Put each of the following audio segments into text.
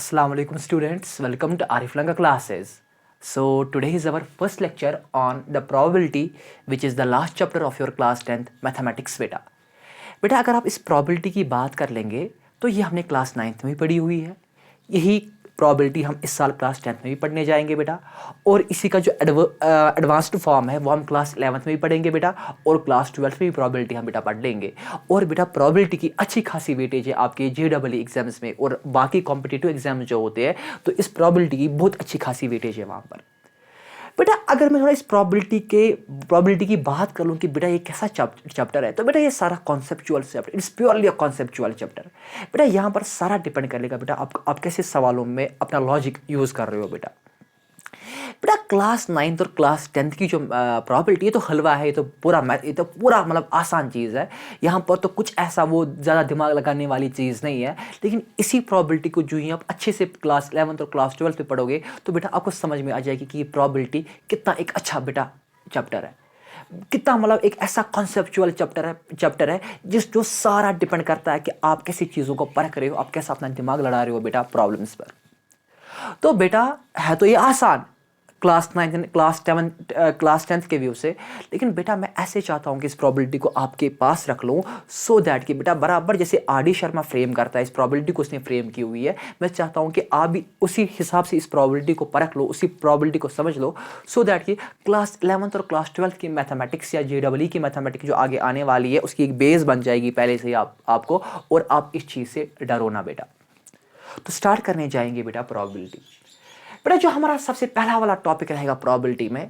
Assalamu alaikum students, welcome to Arif Langa classes. So today is our first lecture on the probability which is the last chapter of your class 10th mathematics बेटा अगर आप इस probability की बात कर लेंगे तो ये हमने क्लास 9th में भी पढ़ी हुई है। यही probability हम इस साल क्लास 10th में भी पढ़ने जाएंगे बेटा, और इसी का जो एडवांस्ड फॉर्म है वो हम क्लास 11th में भी पढ़ेंगे बेटा, और क्लास 12th में भी probability हम बेटा पढ़ लेंगे। और बेटा probability की अच्छी खासी वेटेज है आपके JEE एग्जाम्स में और बाकी कॉम्पिटिटिव एग्जाम जो होते हैं, तो इस probability की बहुत अच्छी खासी वेटेज है वहाँ पर। बेटा अगर मैं थोड़ा इस probability की बात कर लूँ कि बेटा ये कैसा चैप्टर है, तो बेटा ये सारा conceptual chapter, it's purely a conceptual chapter. बेटा यहाँ पर सारा डिपेंड करेगा बेटा आप कैसे सवालों में अपना लॉजिक यूज़ कर रहे हो बेटा। क्लास 9th और क्लास 10th की जो प्रॉबिलिटी है तो हलवा है, ये तो पूरा मतलब आसान चीज़ है। यहाँ पर तो कुछ ऐसा वो ज़्यादा दिमाग लगाने वाली चीज़ नहीं है, लेकिन इसी प्रॉबिलिटी को जो ही आप अच्छे से क्लास 11th और क्लास 12th में पढ़ोगे तो बेटा आपको समझ में आ जाएगी कि ये प्रॉबिलिटी कितना एक अच्छा बेटा चैप्टर है, कितना मतलब एक ऐसा कॉन्सेप्चुअल चैप्टर है जो सारा डिपेंड करता है कि आप कैसी चीज़ों को परख रहे हो, आप कैसा अपना दिमाग लड़ा रहे हो बेटा प्रॉब्लम्स पर। तो बेटा है तो ये आसान क्लास 9 क्लास 10th के व्यू से, लेकिन बेटा मैं ऐसे चाहता हूँ कि इस प्रॉबिलिटी को आपके पास रख लूँ सो दैट कि बेटा बराबर जैसे RD शर्मा फ्रेम करता है इस प्रॉबिलिटी को, उसने फ्रेम की हुई है, मैं चाहता हूँ कि आप भी उसी हिसाब से इस प्रॉबिलिटी को परख लो, उसी प्रॉबिलिटी को समझ लो, सो दैट कि क्लास 11th और क्लास 12th की मैथमेटिक्स या JEE की मैथमेटिक्स जो आगे आने वाली है उसकी एक बेस बन जाएगी पहले से ही आपको, और आप इस चीज़ से डरो ना बेटा। तो स्टार्ट करने जाएंगे बेटा प्रॉबिलिटी। बेटा जो हमारा सबसे पहला वाला टॉपिक रहेगा प्रॉबिलिटी में,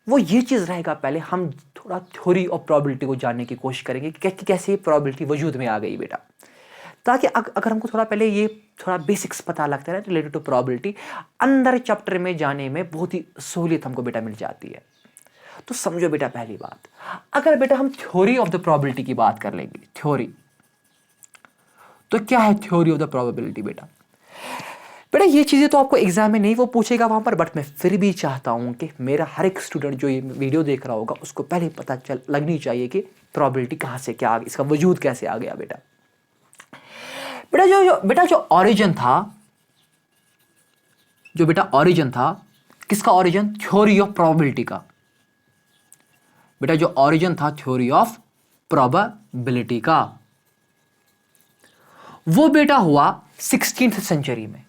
वो ये चीज़ रहेगा, पहले हम थोड़ा थ्योरी ऑफ प्रॉबिलिटी को जानने की कोशिश करेंगे कि कैसे प्रॉबिलिटी वजूद में आ गई बेटा, ताकि अगर हमको थोड़ा पहले ये थोड़ा बेसिक्स पता लगता है ना रिलेटेड टू प्रॉबिलिटी, अंदर चैप्टर में जाने में बहुत ही सहूलियत हमको बेटा मिल जाती है। तो समझो बेटा पहली बात, अगर बेटा हम थ्योरी ऑफ द प्रॉबिलिटी की बात कर लेंगे, थ्योरी तो क्या है थ्योरी ऑफ द प्रोबेबिलिटी बेटा ये चीज़ें तो आपको एग्जाम में नहीं वो पूछेगा वहाँ पर, बट मैं फिर भी चाहता हूँ कि मेरा हर एक स्टूडेंट जो ये वीडियो देख रहा होगा उसको पहले पता लगनी चाहिए कि प्रोबेबिलिटी कहाँ से क्या आ गई, इसका वजूद कैसे आ गया बेटा। बेटा जो ऑरिजिन था, किसका ऑरिजिन? थ्योरी ऑफ प्रोबेबिलिटी का। बेटा जो ऑरिजिन था थ्योरी ऑफ प्रोबेबिलिटी का, वो बेटा हुआ 16th सेंचुरी में।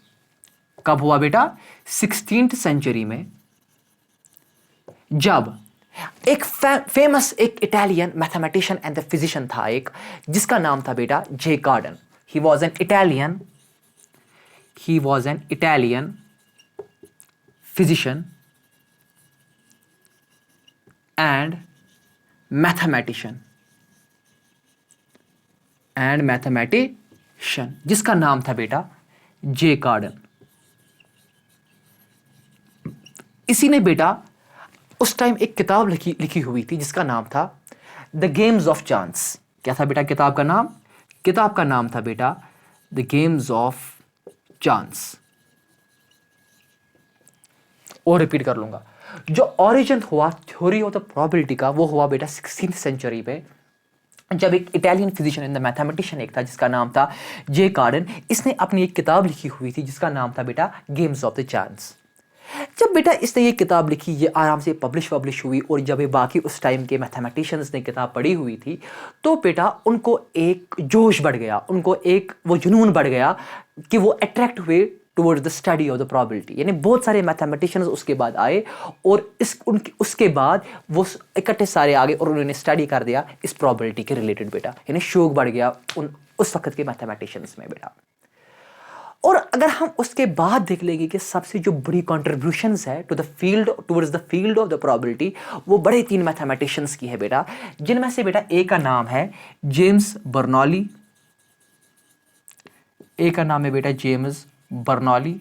कब हुआ बेटा? 16th सेंचुरी में, जब एक फेमस एक Italian mathematician and the physician था एक, जिसका नाम था बेटा जे कार्डन। He was an Italian physician and mathematician जिसका नाम था बेटा जे कार्डन। इसी ने बेटा उस टाइम एक किताब लिखी हुई थी जिसका नाम था द गेम्स ऑफ चांस। क्या था बेटा किताब का नाम? किताब का नाम था बेटा द गेम्स ऑफ चांस। और रिपीट कर लूंगा, जो ओरिजिन हुआ थ्योरी ऑफ द प्रोबेबिलिटी का वो हुआ बेटा 16th सेंचुरी में, जब एक Italian physician and the mathematician एक था जिसका नाम था जे कार्डन। इसने अपनी एक किताब लिखी हुई थी जिसका नाम था बेटा गेम्स ऑफ द चांस। जब बेटा इसने ये किताब लिखी, ये आराम से पब्लिश हुई, और जब ये बाकी उस टाइम के मैथमेटिशियंस ने किताब पढ़ी हुई थी तो बेटा उनको एक जोश बढ़ गया, उनको एक वो जुनून बढ़ गया कि वो अट्रैक्ट हुए towards the study of the probability. यानी बहुत सारे मैथमेटिशियंस उसके बाद आए और उसके बाद वो इकट्ठे सारे आ गए और उन्होंने स्टडी कर दिया इस प्रोबेबिलिटी के रिलेटेड बेटा, यानी शौक बढ़ गया उस वक्त के मैथमेटिशियंस में बेटा। और अगर हम उसके बाद देख लेंगे कि सबसे जो बड़ी कॉन्ट्रीब्यूशंस है towards the field of the probability, वो बड़े 3 मैथमेटिशियंस की है बेटा, जिनमें से बेटा एक का नाम है जेम्स बर्नौली, एक का नाम है बेटा जेम्स बर्नौली,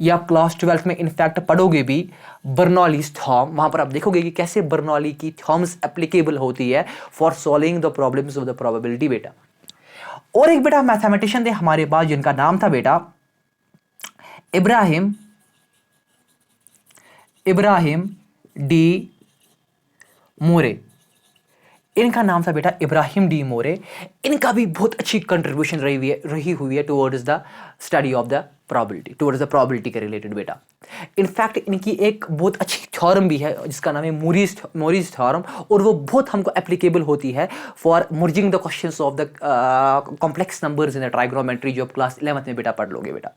या क्लास 12th में इनफैक्ट पढ़ोगे भी बर्नौलीज थ्योरम। वहां पर आप देखोगे कि कैसे बर्नौली की थ्योरम्स एप्लीकेबल होती है for solving the problems of the probability बेटा। और एक बेटा मैथमेटिशियन थे हमारे पास जिनका नाम था बेटा इब्राहिम डी मोरे। इनका नाम था बेटा इब्राहिम डी मोरे। इनका भी बहुत अच्छी कंट्रीब्यूशन रही हुई है towards the study of the probability, towards the probability के रिलेटेड बेटा। इनफैक्ट इनकी एक बहुत अच्छी थ्योरम भी है जिसका नाम है मोरिस थ्योरम, और वो बहुत हमको एप्लीकेबल होती है for merging the questions of the complex numbers in the trigonometry, जो आप क्लास 11th में बेटा पढ़ लोगे बेटा।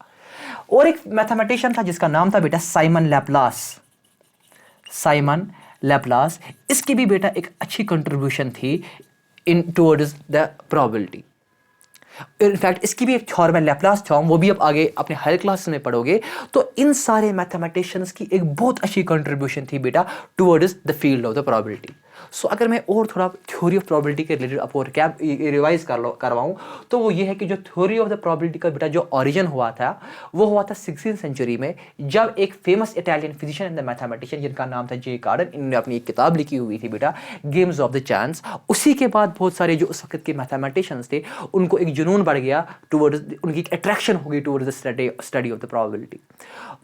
और एक मैथमेटिशियन था जिसका नाम था बेटा साइमन लैपलास। साइमन लैपलास, इसकी भी बेटा एक अच्छी कंट्रीब्यूशन थी इन टुवर्ड्स द प्रोबेबिलिटी। इनफैक्ट इसकी भी एक थ्योरम है लैपलास थ्योरम, वो भी आप आगे अपने हायर क्लास में पढ़ोगे। तो इन सारे मैथमेटिशियंस की एक बहुत अच्छी कंट्रीब्यूशन थी बेटा towards the field of the probability. So अगर मैं और थोड़ा थ्योरी ऑफ प्रोबेबिलिटी के रिलेटेड आपको रिवाइज करवाऊं तो वो ये है कि जो थ्योरी ऑफ द प्रोबेबिलिटी का बेटा जो ओरिजिन हुआ था वो हुआ था 16th सेंचुरी में, जब एक famous Italian physician and the mathematician जिनका नाम था जे कार्डन, इन्होंने अपनी एक किताब लिखी हुई थी बेटा गेम्स ऑफ द चांस। उसी के बाद बहुत सारे जो उस वक्त के मैथमेटिशियंस थे उनको एक जुनून बढ़ गया टुवर्ड्स, उनकी एक अट्रैक्शन हो गई towards the study of the probability.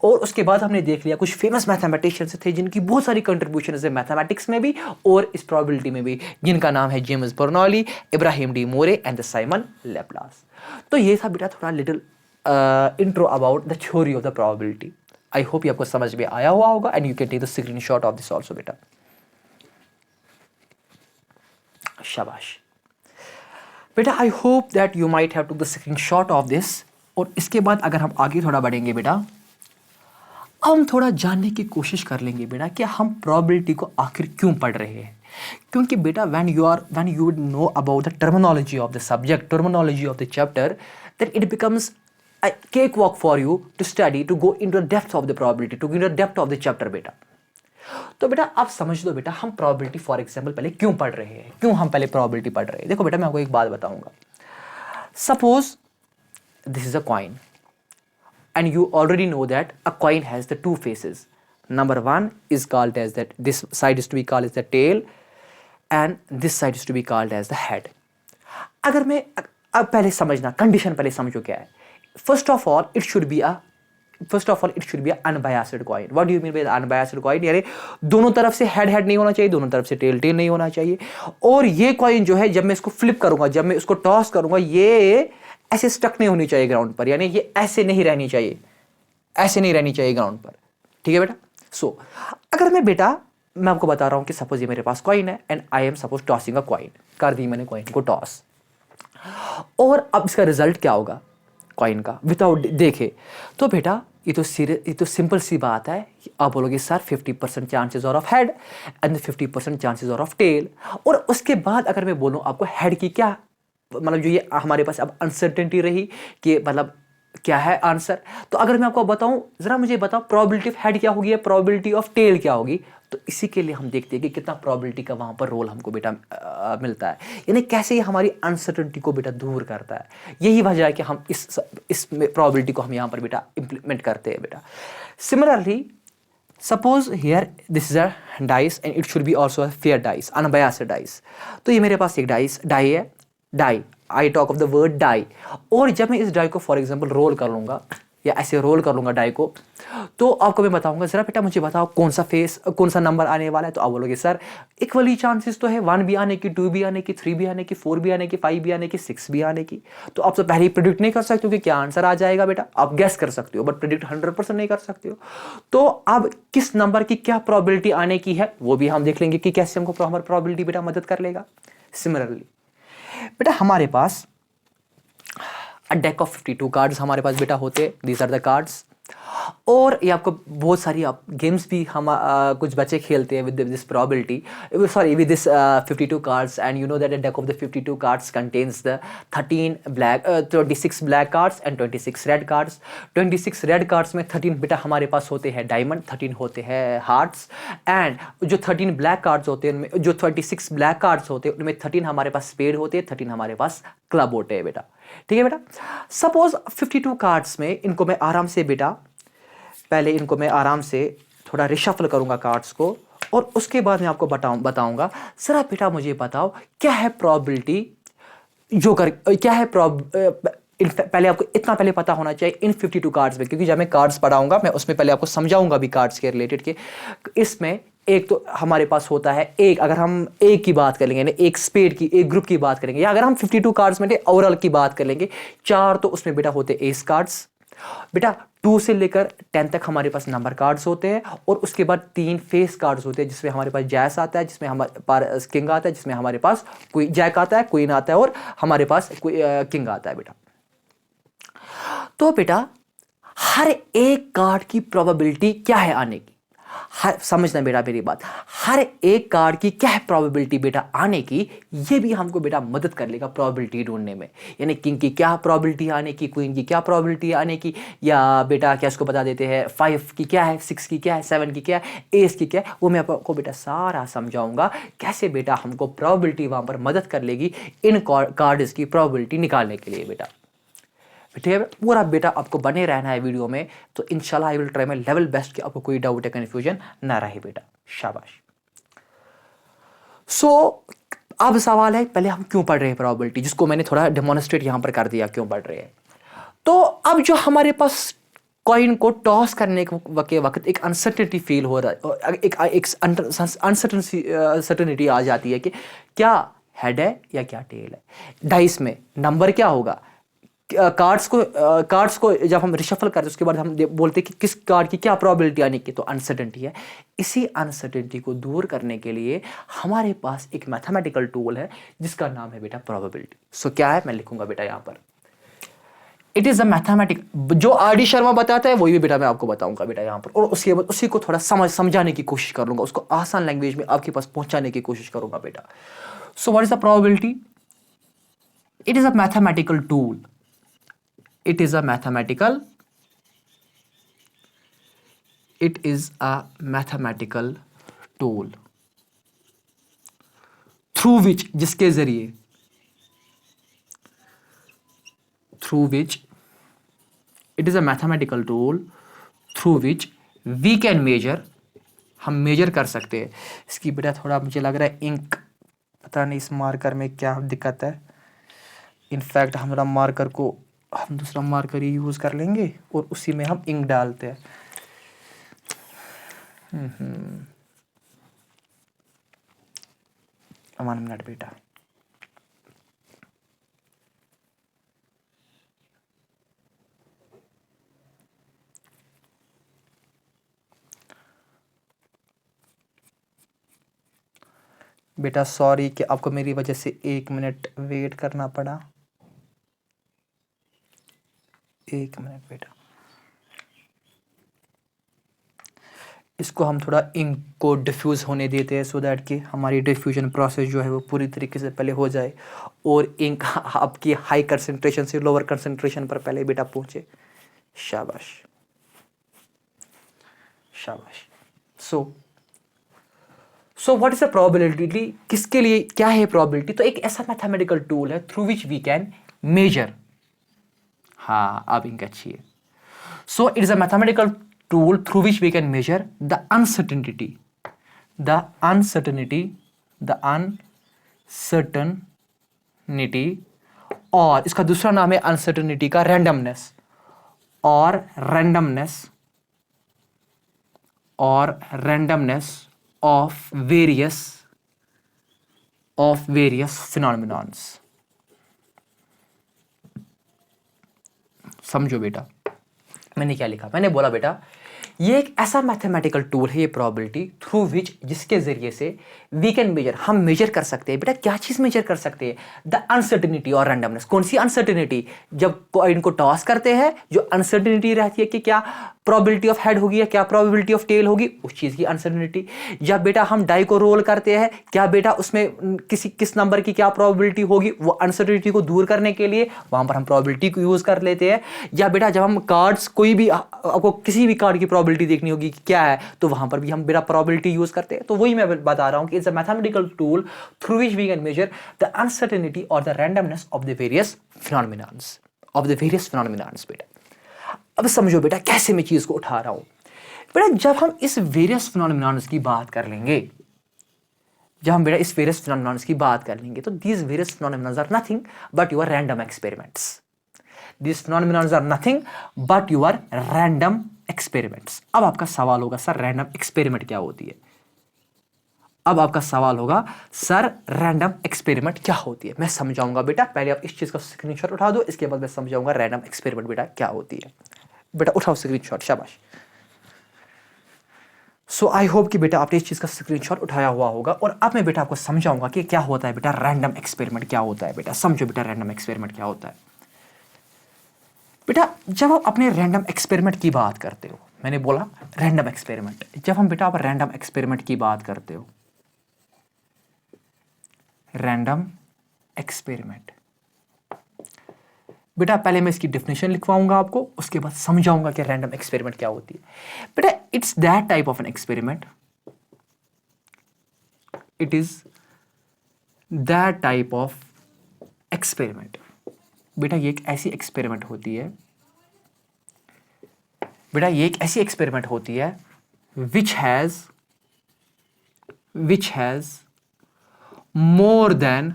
और उसके बाद हमने देख लिया कुछ फेमस मैथमेटिशियंस थे जिनकी बहुत सारी कंट्रीब्यूशन है मैथमेटिक्स में भी और इस प्रोबेबिलिटी में भी, जिनका नाम है James Bernoulli, Ibrahim de Moivre and the Simon Laplace. तो ये था बेटा थोड़ा little intro about the theory of the probability. I hope ये आपको समझ में आया हुआ होगा and you can take the screenshot of this also बेटा। शाबाश बेटा, I hope that you might have to the screenshot of this. और इसके बाद अगर हम आगे थोड़ा बढ़ेंगे बेटा, हम थोड़ा जानने की कोशिश कर लेंगे बेटा कि हम प्रोबेबिलिटी को आखिर क्यों पढ़ रहे हैं। क्योंकि बेटा when you would know about the terminology of the subject, terminology of the chapter, then it becomes a cakewalk for you to study, to go into the depth of the probability, to go into the depth of the chapter बेटा। तो बेटा आप समझ लो बेटा हम probability for example पहले क्यों पढ़ रहे हैं, क्यों हम पहले प्रोबेबिलिटी पढ़ रहे हैं। देखो बेटा मैं आपको एक बात बताऊंगा। Suppose this is a coin and you already know that a coin has the two faces. Number one is called as that, this side is to be called as the tail and this side is to be called as the head. अगर मैं अब पहले समझना, condition पहले समझो क्या है। First of all it should be a unbiased coin. What do you mean by the unbiased coin? यानी दोनों तरफ से head नहीं होना चाहिए, दोनों तरफ से tail नहीं होना चाहिए। और ये कॉइन जो है जब मैं इसको फ्लिप करूंगा, जब मैं इसको टॉस करूंगा, ये ऐसे स्टक नहीं होनी चाहिए ग्राउंड पर, यानी ये ऐसे नहीं रहनी चाहिए, ऐसे नहीं रहनी चाहिए ग्राउंड पर। ठीक है बेटा। सो अगर मैं आपको बता रहा हूं कि सपोज ये मेरे पास कॉइन है and I am suppose tossing a coin, कर दी मैंने कॉइन को टॉस, और अब इसका रिजल्ट क्या होगा कॉइन का विदाउट देखे, तो बेटा ये तो सिंपल सी बात है। आप बोलोगे sir 50% chances are of head and 50% chances are of tail. और उसके बाद अगर मैं बोलूं आपको हेड की क्या, मतलब जो ये हमारे पास अब अनसर्टेनिटी रही कि मतलब क्या है आंसर, तो अगर मैं आपको बताऊं, जरा मुझे बताओ प्रोबेबिलिटी ऑफ हेड क्या होगी, प्रोबेबिलिटी ऑफ टेल क्या होगी। तो इसी के लिए हम देखते हैं कि कितना प्रोबेबिलिटी का वहां पर रोल हमको बेटा मिलता है, यानी कैसे ये हमारी अनसर्टेनिटी को बेटा दूर करता है। यही वजह है कि हम इस प्रोबेबिलिटी को हम यहाँ पर बेटा इंप्लीमेंट करते हैं बेटा। Similarly suppose here this is a dice and it should be also a fair dice, unbiased dice. तो ये मेरे पास एक डाई है, die, I talk of the word die. और जब मैं इस डाई को फॉर एग्जांपल रोल कर लूंगा या ऐसे रोल कर लूंगा डाई को, तो आपको मैं बताऊंगा जरा बेटा मुझे बताओ कौन सा नंबर आने वाला है। तो आप बोलोगे सर इक्वली चांसेस तो है 1 भी आने की, 2 भी आने की, 3 भी आने की, 4 भी आने की, 5 भी आने की, 6 भी आने की। तो आप तो पहले ही प्रिडिक्ट नहीं कर सकते हो कि क्या आंसर आ जाएगा बेटा, आप गेस कर सकते हो बट प्रिडिक्ट 100% नहीं कर सकते हो। तो अब किस नंबर की क्या प्रोबेबिलिटी आने की है वो भी हम देख लेंगे कि कैसे हमको हमारी प्रोबेबिलिटी बेटा मदद कर लेगा। सिमिलरली बेटा हमारे पास अ डेक ऑफ 52 कार्ड्स हमारे पास बेटा होते, दीज आर द कार्ड्स। और ये आपको बहुत सारी गेम्स भी हम कुछ बच्चे खेलते हैं with this probability, sorry with this 52 cards, and you know that the deck of the 52 cards contains the 26 black cards and 26 red cards. 26 red cards में 13 बेटा हमारे पास होते हैं डायमंड, 13 होते हैं हार्ट्स, एंड जो 13 ब्लैक कार्ड्स होते हैं उनमें, जो 26 ब्लैक कार्ड्स होते हैं उनमें 13 हमारे पास स्पेड होते हैं, 13 हमारे पास क्लब होते हैं बेटा। ठीक है बेटा। सपोज 52 कार्ड्स में इनको मैं आराम से बेटा पहले इनको मैं आराम से थोड़ा रिशफल करूंगा कार्ड्स को, और उसके बाद मैं आपको बताऊंगा जरा बेटा मुझे बताओ क्या है प्रोबेबिलिटी क्या है पहले आपको इतना पहले पता होना चाहिए इन 52 कार्ड्स में, क्योंकि जब मैं कार्ड्स पढ़ाऊंगा मैं उसमें पहले आपको समझाऊंगा भी कार्ड्स के रिलेटेड के इसमें एक तो हमारे पास होता है एक, अगर हम एक की बात करेंगे यानी एक स्पेड की, एक ग्रुप की बात करेंगे, या अगर हम 52 कार्ड्स में ओवरऑल की बात कर लेंगे, 4 तो उसमें बेटा होते एस कार्ड्स। बेटा 2 से लेकर 10 तक हमारे पास नंबर कार्ड्स होते हैं, और उसके बाद 3 फेस कार्ड्स होते हैं, जिसमें हमारे पास जैस आता है, जिसमें हमारे पास किंग आता है, जिसमें हमारे पास कोई जैक आता है, क्वीन आता है, और हमारे पास कोई किंग आता है बेटा। तो बेटा हर एक कार्ड की प्रोबेबिलिटी क्या है आने की, हर समझना बेटा मेरी बात, हर एक कार्ड की क्या है प्रोबेबिलिटी बेटा आने की, ये भी हमको बेटा मदद कर लेगा प्रोबेबिलिटी ढूंढने में। यानी किंग की क्या प्रोबेबिलिटी आने की, क्वीन की क्या प्रोबेबिलिटी आने की, या बेटा क्या इसको बता देते हैं 5 की क्या है, 6 की क्या है, 7 की क्या है, एस की क्या है, वो मैं आपको बेटा सारा समझाऊंगा कैसे बेटा हमको प्रोबेबिलिटी वहां पर मदद कर लेगी इन कार्ड्स की प्रोबेबिलिटी निकालने के लिए बेटा। ठीक है, पूरा बेटा आपको बने रहना है वीडियो में, तो इंशाल्लाह I will try my level best कि आपको कोई डाउट या कंफ्यूजन ना रहे बेटा। शाबाश। सो अब सवाल है, पहले हम क्यों पढ़ रहे हैं प्रोबेबिलिटी, जिसको मैंने थोड़ा डेमोन्स्ट्रेट यहां पर कर दिया क्यों पढ़ रहे हैं। तो अब जो हमारे पास कॉइन को टॉस करने के वक्त एक अनसर्टेनिटी फील हो रहा है, एक अनसर्टेनिटी आ जाती है कि क्या हेड है या क्या टेल है। डाइस में नंबर क्या होगा, कार्ड्स को जब हम रिशफल करते हैं उसके बाद हम बोलते हैं कि किस कार्ड की क्या प्रोबेबिलिटी आने की, तो अनसर्टेनिटी है। इसी अनसर्टेनिटी को दूर करने के लिए हमारे पास एक मैथमेटिकल टूल है जिसका नाम है बेटा प्रोबेबिलिटी। सो क्या है, मैं लिखूंगा बेटा यहां पर, इट इज अ मैथमेटिक, जो आर डी शर्मा बताता है वही भी बेटा मैं आपको बताऊंगा बेटा यहां पर, और उसके बाद उसी को थोड़ा समझाने की कोशिश करूंगा, उसको आसान लैंग्वेज में आपके पास पहुंचाने की कोशिश करूंगा बेटा। सो what is the probability? It is a mathematical tool, it is a mathematical tool through which, जिसके जरिए, through which, it is a mathematical tool through which we can measure, हम मेजर कर सकते हैं। इसकी बेटा थोड़ा मुझे लग रहा है इंक, पता नहीं इस मार्कर में क्या दिक्कत है। इनफैक्ट हमारा मार्कर को हम दूसरा मार्कर ही यूज कर लेंगे और उसी में हम इंक डालते हैं। 1 मिनट बेटा। बेटा सॉरी कि आपको मेरी वजह से 1 मिनट वेट करना पड़ा। 1 मिनट बेटा, इसको हम थोड़ा इंक को डिफ्यूज़ होने देते हैं, सो दैट कि हमारी डिफ्यूजन प्रोसेस जो है वो पूरी तरीके से पहले हो जाए और इंक आपकी हाई कंसंट्रेशन से लोअर कंसंट्रेशन पर पहले बेटा पहुंचे। शाबाश शाबाश। So what is the probability, किसके लिए क्या है प्रोबेबिलिटी? तो एक ऐसा मैथमेटिकल टूल है through which we can measure. हाँ अब इंक अच्छी है। So it is a mathematical tool through which we can measure the uncertainty, और इसका दूसरा नाम है अनसर्टेनिटी का रैंडमनेस, और रैंडमनेस ऑफ वेरियस फिनोमिनॉन्स। समझो बेटा मैंने क्या लिखा, मैंने बोला बेटा ये एक ऐसा मैथमेटिकल टूल है ये प्रोबेबिलिटी थ्रू विच, जिसके जरिए से वी कैन मेजर, हम मेजर कर सकते हैं। बेटा क्या चीज मेजर कर सकते हैं? द अनसर्टेनिटी और रैंडमनेस। कौन सी अनसर्टेनिटी? जब इनको टॉस करते हैं जो अनसर्टेनिटी रहती है कि क्या प्रोबेबिलिटी ऑफ हेड होगी या क्या प्रोबेबिलिटी ऑफ टेल होगी, उस चीज की अनसर्टेनिटी। जब बेटा हम डाई को रोल करते हैं, क्या बेटा उसमें किस नंबर की क्या प्रोबेबिलिटी होगी, वो अनसर्टेनिटी को दूर करने के लिए वहां पर हम प्रोबेबिलिटी को यूज कर लेते हैं। या बेटा जब हम कार्ड्स, कोई भी आपको किसी भी कार्ड की प्रोबेबिलिटी देखनी होगी कि क्या है, तो वहां पर भी हम बेटा प्रोबेबिलिटी यूज करते हैं। तो वही मैं बता रहा हूं कि it's a mathematical tool through which we can measure the uncertainty और the randomness of the various phenomenons बेटा। अब समझो बेटा कैसे मैं चीज को उठा रहा हूं। बेटा जब हम इस वेरियस फिनोमिनॉन्स की बात कर लेंगे, तो these various phenomena are nothing but your random experiments. These phenomena are nothing but your random experiments. अब आपका सवाल होगा सर रैंडम एक्सपेरिमेंट क्या होती है? अब आपका सवाल होगा सर रैंडम एक्सपेरिमेंट क्या होती है। मैं समझाऊंगा बेटा, पहले आप इस चीज का स्क्रीनशॉट उठा दो, इसके बाद मैं समझाऊंगा रैंडम एक्सपेरिमेंट बेटा क्या होती है। बेटा उठाओ स्क्रीनशॉट, शाबाश। सो आई होप कि बेटा आपने इस चीज का स्क्रीनशॉट उठाया हुआ होगा। और अब मैं बेटा आपको समझाऊंगा कि क्या होता है बेटा रैंडम एक्सपेरिमेंट क्या होता है। बेटा समझो बेटा रैंडम एक्सपेरिमेंट क्या होता है। बेटा जब आप अपने रैंडम एक्सपेरिमेंट की बात करते हो, मैंने बोला रैंडम एक्सपेरिमेंट, जब हम बेटा आप रैंडम एक्सपेरिमेंट की बात करते हो, रैंडम एक्सपेरिमेंट, बेटा पहले मैं इसकी डेफिनेशन लिखवाऊंगा आपको, उसके बाद समझाऊंगा कि रैंडम एक्सपेरिमेंट क्या होती है। बेटा it's that type of an experiment, it is that type of experiment. बेटा ये एक ऐसी एक्सपेरिमेंट होती है, बेटा ये एक ऐसी एक्सपेरिमेंट होती है which has more than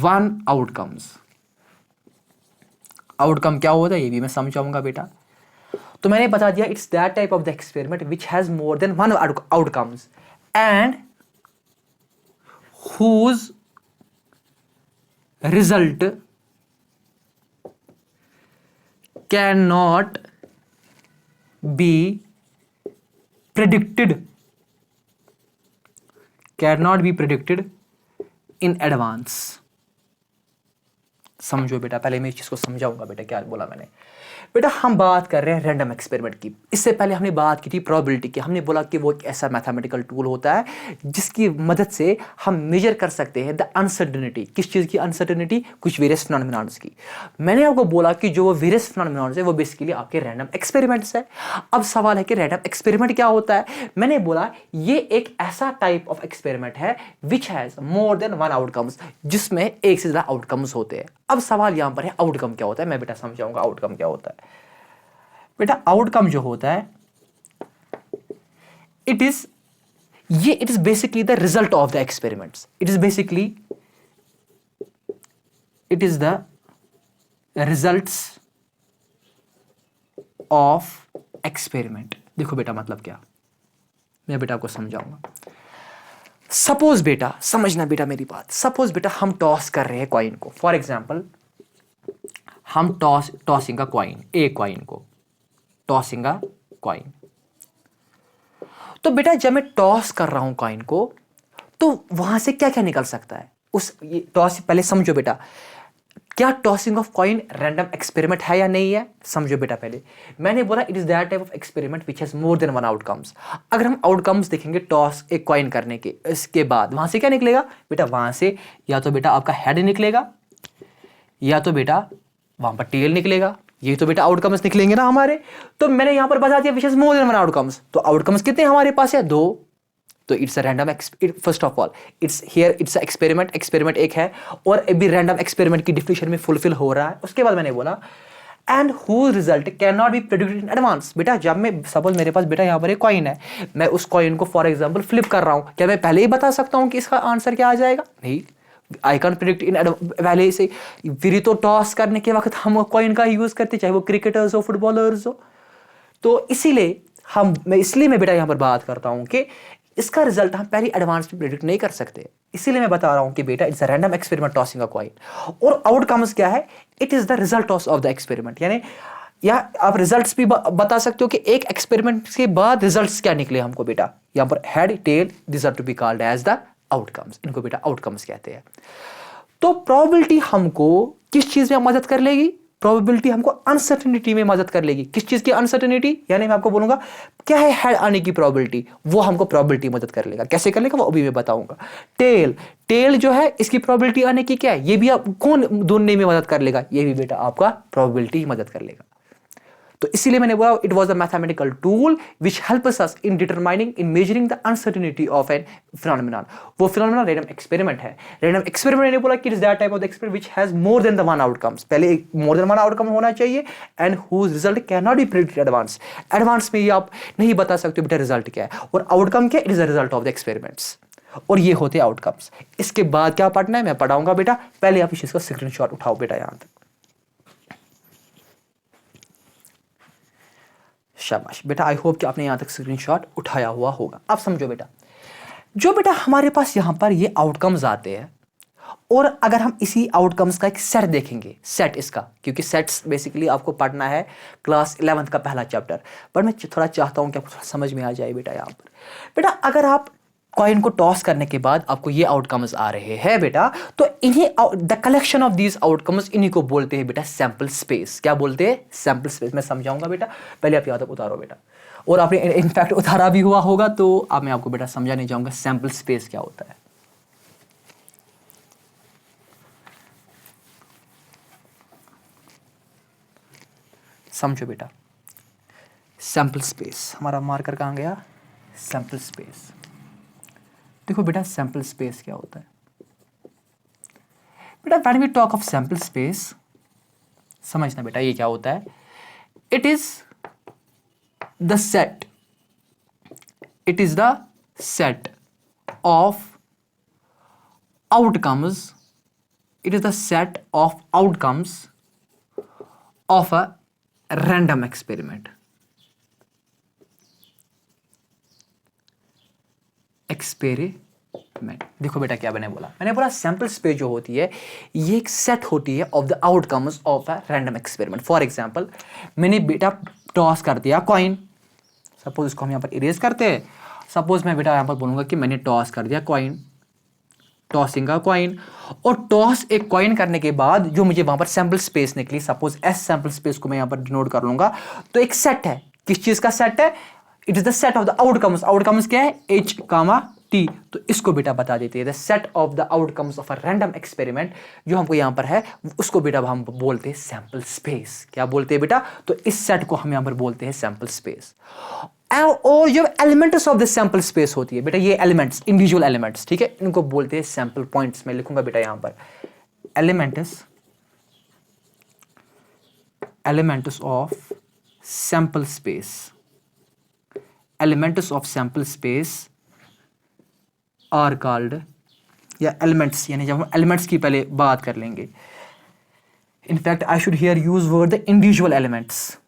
one outcomes। Outcome क्या होता है ये भी मैं समझाऊंगा बेटा। तो मैंने बता दिया it's that type of the experiment which has more than one outcomes and whose result cannot be predicted in advance। समझो बेटा, पहले मैं इस चीज को समझाऊंगा बेटा क्या बोला मैंने। बेटा हम बात कर रहे हैं रैंडम एक्सपेरिमेंट की। इससे पहले हमने बात की थी प्रोबेबिलिटी की। हमने बोला कि वो एक ऐसा मैथमेटिकल टूल होता है जिसकी मदद से हम मेजर कर सकते हैं द अनसर्टेनिटी। किस चीज़ की अनसर्टेनिटी? कुछ वेरियस फिनोमेनॉन्स की। मैंने आपको बोला कि जो वो वेरियस फिनोमेनॉन्स है वो बेसिकली आपके रैंडम एक्सपेरिमेंट्स है। अब सवाल है कि रैंडम एक्सपेरिमेंट क्या होता है। मैंने बोला ये एक ऐसा टाइप ऑफ एक्सपेरिमेंट है विच has more than one outcomes, जिसमें एक से ज्यादा आउटकम्स होते हैं। अब सवाल यहां पर है आउटकम क्या होता है। मैं बेटा समझाऊंगा आउटकम क्या होता है। बेटा आउटकम जो होता है it is basically the result of the experiments. It is the results of experiment. देखो बेटा मतलब क्या, मैं बेटा आपको समझाऊंगा। सपोज बेटा, समझना बेटा मेरी बात, सपोज बेटा हम टॉस कर रहे हैं कॉइन को। फॉर एग्जाम्पल हम tossing a coin, a coin को टॉसिंग अ कॉइन। तो बेटा जब मैं टॉस कर रहा हूं कॉइन को तो वहां से क्या क्या निकल सकता है। उस टॉस पहले समझो बेटा, क्या tossing of coin random experiment है या नहीं है। समझो बेटा पहले मैंने बोला it is that type of experiment which has more than one outcomes. अगर हम आउटकम्स देखेंगे टॉस एक कॉइन करने के, इसके बाद वहां से क्या निकलेगा बेटा, वहां से या तो बेटा आपका हेड निकलेगा या तो बेटा वहां पर टेल निकलेगा। ये तो बेटा आउटकम्स निकलेंगे ना हमारे। तो मैंने यहां पर बता दिया विच has more than one outcomes. तो आउटकम्स कितने हमारे पास है? दो। तो it's a random first of all it's a experiment एक है और अभी रैंडम एक्सपेरिमेंट की डिफिनेशन में फुलफिल हो रहा है। उसके बाद मैंने बोला and who result can not be predicted in advance. बेटा जब मैं सपोज मेरे पास बेटा यहाँ पर एक कॉइन है, मैं उस कॉइन को फॉर एग्जाम्पल फ्लिप कर रहा हूं, क्या मैं पहले ही बता सकता हूं कि इसका आंसर क्या आ जाएगा? नहीं, आई कैन प्रिडिक्ट इन पहले से। फिर तो टॉस करने के वक्त हम कॉइन का यूज करते, चाहे वो क्रिकेटर्स हो फुटबॉलर्स हो। तो इसीलिए मैं बेटा यहां पर बात करता हूं कि इसका रिजल्ट हम पहले एडवांस में प्रेडिक्ट नहीं कर सकते। इसीलिए मैं बता रहा हूं कि बेटा it's a random experiment tossing a coin. और आउटकम्स क्या है? It is the result of the experiment. यानी या आप रिजल्ट्स भी बता सकते हो कि एक एक्सपेरिमेंट के बाद रिजल्ट्स क्या निकले हमको बेटा। यहां पर head tail this are to be called as the outcomes. इनको बेटा आउटकम्स कहते हैं। तो प्रोबेबिलिटी हमको किस चीज में मदद कर लेगी? प्रोबेबिलिटी हमको अनसर्टेनिटी में मदद कर लेगी। किस चीज की अनसर्टेनिटी? यानी मैं आपको बोलूंगा क्या है हेड आने की प्रोबेबिलिटी, वो हमको प्रोबेबिलिटी मदद कर लेगा। कैसे कर लेगा वो अभी मैं बताऊंगा। टेल जो है इसकी प्रोबेबिलिटी आने की क्या है, ये भी आप कौन ढूंढने में मदद कर लेगा? ये भी बेटा आपका प्रोबेबिलिटी मदद कर लेगा। तो इसीलिए मैंने बोला it was a mathematical tool which helps us in determining in measuring the uncertainty of an phenomenon. वो फिनोमेनन रैंडम एक्सपेरिमेंट है। रैंडम एक्सपेरिमेंट मैंने बोला कि it is that type of the experiment which has more than the one outcomes. पहले more than one outcome होना चाहिए and whose result can not be predicted advance. Advance में ये आप नहीं बता सकते बेटा रिजल्ट क्या है। और आउटकम क्या? It is the result of the experiments. और ये होते आउटकम्स। इसके बाद क्या पढ़ना है मैं पढ़ाऊंगा बेटा। पहले आप इस चीज का स्क्रीनशॉट उठाओ बेटा यहां तक। शाबाश बेटा, आई होप कि आपने यहाँ तक स्क्रीनशॉट उठाया हुआ होगा। अब समझो बेटा, जो बेटा हमारे पास यहाँ पर ये आउटकम्स आते हैं, और अगर हम इसी आउटकम्स का एक सेट देखेंगे, सेट इसका, क्योंकि सेट्स बेसिकली आपको पढ़ना है क्लास 11th का पहला चैप्टर, पर मैं थोड़ा चाहता हूँ कि आपको थोड़ा समझ में आ जाए बेटा। यहाँ पर बेटा अगर आप कॉइन को टॉस करने के बाद आपको ये आउटकम्स आ रहे हैं बेटा, तो इन्हीं the collection of these outcomes, इन्हीं को बोलते हैं बेटा सैंपल स्पेस। क्या बोलते हैं? Sample space. मैं समझाऊंगा बेटा, पहले आप यहाँ तक उतारो बेटा, और आपने इनफैक्ट उतारा भी हुआ होगा, तो अब मैं आपको बेटा समझाने जाऊंगा सैंपल स्पेस क्या होता है। समझो बेटा, सैंपल स्पेस, हमारा मार्कर कहाँ गया? Sample space. देखो बेटा सैंपल स्पेस क्या होता है बेटा, when we talk of sample space, समझना बेटा ये क्या होता है। It is the set, it is the set of outcomes, it is the set of outcomes of a random experiment. Experiment. देखो बेटा क्या मैंने बोला सैंपल स्पेस जो होती है ये एक सेट होती है of the outcomes of a random experiment. For example, मैंने बेटा टॉस कर दिया कॉइन, सपोज इसको हम यहाँ पर इरेज करते हैं। सपोज मैं बेटा यहाँ पर बोलूँगा कि मैंने टॉस कर दिया कॉइन, टॉसिंग अ कॉइन, और टॉस एक कॉइन करने के बाद जो मुझे वहां पर सैंपल स्पेस निकली, सपोज एस सैंपल स्पेस को मैं यहां पर डिनोट कर लूंगा, तो एक सेट है। किस चीज का सेट है? It is the set of the outcomes. Outcomes क्या है? एच कामा टी। तो इसको बेटा बता देते हैं the set of the outcomes of a random experiment. जो हमको यहां पर है उसको बेटा हम बोलते हैं सैंपल स्पेस। क्या बोलते हैं बेटा? तो इस सेट को हम यहां पर बोलते हैं सैंपल स्पेस। और जो elements of the sample space होती है बेटा, ये एलिमेंट्स, इंडिविजुअल एलिमेंट्स, ठीक है, इनको बोलते हैं सैंपल पॉइंट्स। मैं लिखूंगा बेटा यहां पर elements of sample space, elements of sample space are called, या एलिमेंट्स, यानी जब हम एलिमेंट्स की पहले बात कर लेंगे, in fact I should here use word the individual elements,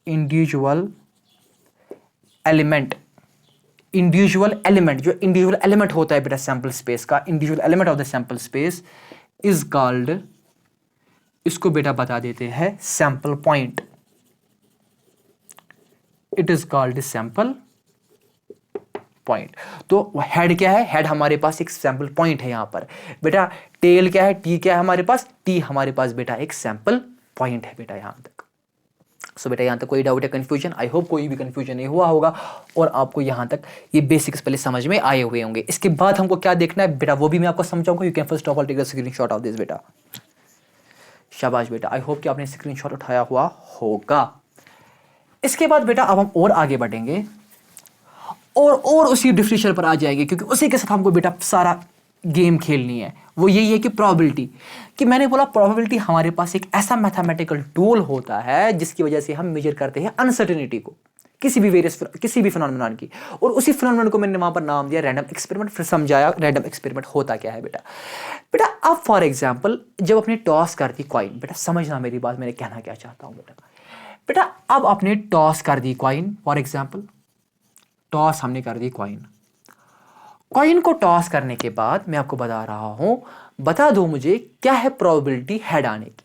individual element. Individual element, जो इंडिविजुअल एलिमेंट होता है बेटा सैंपल स्पेस का, individual element of the sample space is called, इसको बेटा बता देते हैं sample point. It is called sample point. तो हेड क्या है? हेड हमारे पास एक सैंपल पॉइंट है यहां पर बेटा। टेल क्या है? टी क्या है हमारे पास? टी हमारे पास बेटा एक सैंपल पॉइंट है बेटा यहां तक। सो बेटा यहाँ तक कोई डाउट है, कंफ्यूजन? आई होप कोई भी कंफ्यूजन नहीं हुआ होगा और आपको यहाँ तक ये बेसिक्स पहले समझ में आए हुए होंगे। इसके बाद हमको क्या देखना है बेटा वो भी मैं आपको समझाऊंगा। You can first of all take the screenshot of this बेटा। शाबाश बेटा, आई होप कि आपने स्क्रीनशॉट उठाया हुआ होगा। इसके बाद बेटा अब हम और आगे बढ़ेंगे और उसी डिफरेंशियल पर आ जाएंगे, क्योंकि उसी के साथ हमको बेटा सारा गेम खेलनी है। वो यही है कि प्रोबेबिलिटी, कि मैंने बोला प्रोबेबिलिटी हमारे पास एक ऐसा मैथमेटिकल टूल होता है जिसकी वजह से हम मेजर करते हैं अनसर्टेनिटी को, किसी भी फिनोमेनन की। और उसी फिनोमेनन को मैंने वहां पर नाम दिया रैंडम एक्सपेरिमेंट। फिर समझाया रैंडम एक्सपेरिमेंट होता क्या है बेटा। बेटा अब फॉर एग्जाम्पल जब अपने टॉस कर दी कॉइन, बेटा समझना मेरी बात, मैंने कहना क्या चाहता हूं बेटा अब आपने टॉस कर दी कॉइन, फॉर एग्जाम्पल टॉस हमने कर दी कॉइन। कॉइन को टॉस करने के बाद मैं आपको बता रहा हूं, बता दो मुझे क्या है प्रोबेबिलिटी हेड आने की।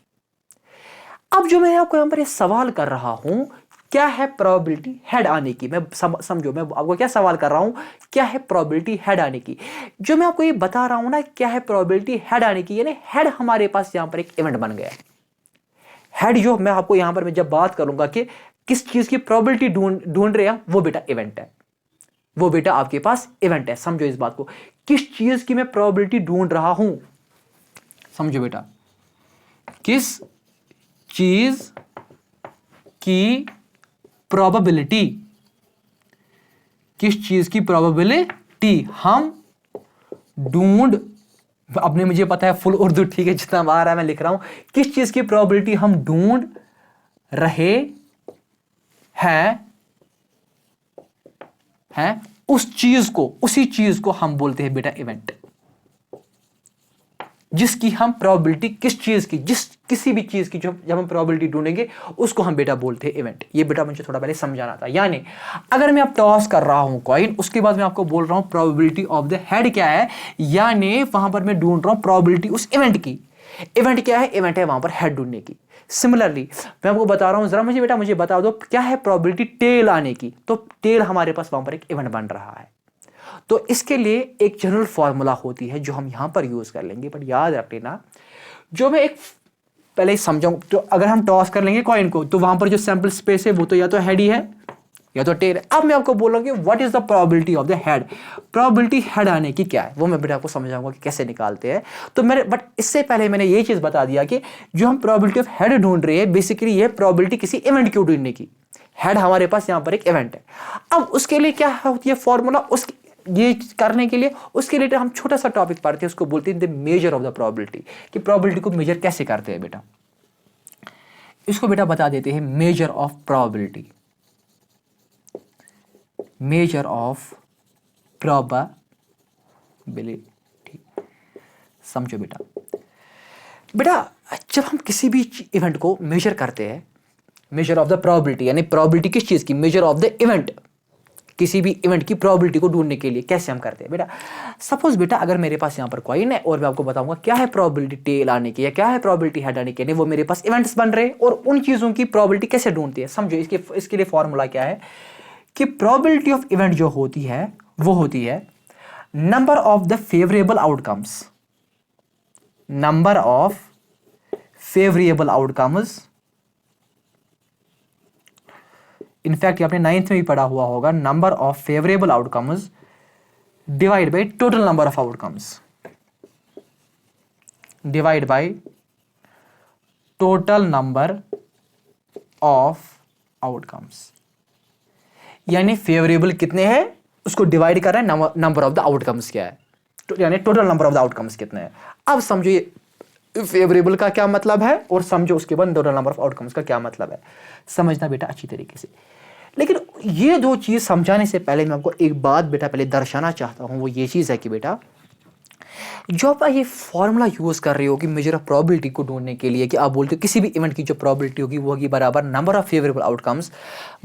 अब जो मैं आपको यहां पर ये सवाल कर रहा हूं, क्या है प्रोबेबिलिटी हेड आने की, मैं समझो मैं आपको क्या सवाल कर रहा हूं, क्या है प्रोबेबिलिटी हेड आने की। जो मैं आपको ये बता रहा हूं ना, क्या है प्रोबेबिलिटी हेड आने की, यानी हेड हमारे पास यहां पर एक इवेंट बन गया। हेड जो मैं आपको यहां पर मैं जब बात करूंगा कि किस चीज की प्रोबेबिलिटी ढूंढ रहे हैं, वो बेटा इवेंट है, वो बेटा आपके पास इवेंट है। समझो इस बात को, किस चीज की मैं प्रोबेबिलिटी ढूंढ रहा हूं, समझो बेटा, किस चीज की प्रोबेबिलिटी, किस चीज की प्रोबेबिलिटी हम ढूंढ, अपने मुझे पता है फुल उर्दू ठीक है, जितना बार है मैं लिख रहा हूं, किस चीज की प्रोबेबिलिटी हम ढूंढ रहे हैं उस चीज को, उसी चीज को हम बोलते हैं बेटा इवेंट। जिसकी हम प्रोबेबिलिटी किस चीज की, किसी भी चीज की जब हम प्रोबेबिलिटी ढूंढेंगे उसको हम बेटा बोलते हैं इवेंट। ये बेटा मुझे थोड़ा पहले समझाना था। यानी अगर मैं अब टॉस कर रहा हूं कॉइन, उसके बाद मैं आपको बोल रहा हूं प्रोबेबिलिटी ऑफ द हेड क्या है, यानी वहां पर मैं ढूंढ रहा हूं प्रोबेबिलिटी उस इवेंट की। इवेंट क्या है, इवेंट है वहां पर हेड ढूंढने की। सिमिलरली मैं आपको बता रहा हूं, जरा मुझे बता दो क्या है प्रोबेबिलिटी टेल आने की। तो टेल हमारे पास वहां पर एक इवेंट बन रहा है। तो इसके लिए एक जनरल फॉर्मूला होती है जो हम यहां पर यूज कर लेंगे, बट याद रख लेना जो मैं एक पहले समझाऊं। तो अगर हम टॉस कर लेंगे कॉइन को, तो वहां पर जो सैंपल स्पेस है वो तो या तो हेड ही है या तो टेल है। अब मैं आपको बोलूंगा what is the probability of the head. Probability head आने की क्या है वो मैं बेटा आपको समझाऊंगा कि कैसे निकालते हैं। तो मेरे बट इससे पहले मैंने ये चीज बता दिया कि जो हम प्रोबेबिलिटी ऑफ हेड ढूंढ रहे हैं, बेसिकली ये प्रोबेबिलिटी किसी इवेंट की ढूंढने की। हेड हमारे पास यहां पर एक इवेंट है। अब उसके लिए क्या होती है फॉर्मूला, उस ये करने के लिए उसके लिए हम छोटा सा टॉपिक पढ़ते हैं, उसको बोलते हैं the measure of the probability, कि प्रोबेबिलिटी को मेजर कैसे करते हैं बेटा। इसको बेटा बता देते हैं measure of probability. Measure of probability, समझो बेटा। जब हम किसी भी इवेंट को मेजर करते हैं, मेजर ऑफ द प्रोबेबिलिटी यानी प्रोबेबिलिटी किस चीज की, मेजर ऑफ द इवेंट, किसी भी इवेंट की प्रोबेबिलिटी को ढूंढने के लिए कैसे हम करते हैं बेटा। सपोज बेटा अगर मेरे पास यहां पर कॉइन है और मैं आपको बताऊंगा क्या है प्रोबेबिलिटी टेल आने की या क्या है प्रोबेबिलिटी हेड आने की, वो मेरे पास इवेंट्स बन रहे हैं और उन चीजों की प्रोबेबिलिटी कैसे ढूंढती है। समझो इसके लिए फॉर्मूला क्या है कि प्रोबेबिलिटी ऑफ इवेंट जो होती है वो होती है number of the favourable outcomes, number of favourable outcomes. In fact आपने 9th में भी पढ़ा हुआ होगा, number of favourable outcomes divide by total number of outcomes, divide by total number of outcomes. यानी फेवरेबल कितने हैं उसको डिवाइड कर रहे हैं नंबर ऑफ द आउटकम्स क्या है, यानी total number of the outcomes कितने हैं। अब समझो ये फेवरेबल का क्या मतलब है और समझो उसके बाद टोटल नंबर ऑफ आउटकम्स का क्या मतलब है, समझना बेटा अच्छी तरीके से। लेकिन ये दो चीज समझाने से पहले मैं आपको एक बात बेटा पहले दर्शाना चाहता हूं, वो ये चीज है कि बेटा जो आप ये फॉर्मूला यूज कर रहे हो कि मेजर ऑफ प्रोबेबिलिटी को ढूंढने के लिए, कि आप बोलते हो किसी भी इवेंट की जो प्रोबेबिलिटी होगी वो होगी बराबर number of favourable outcomes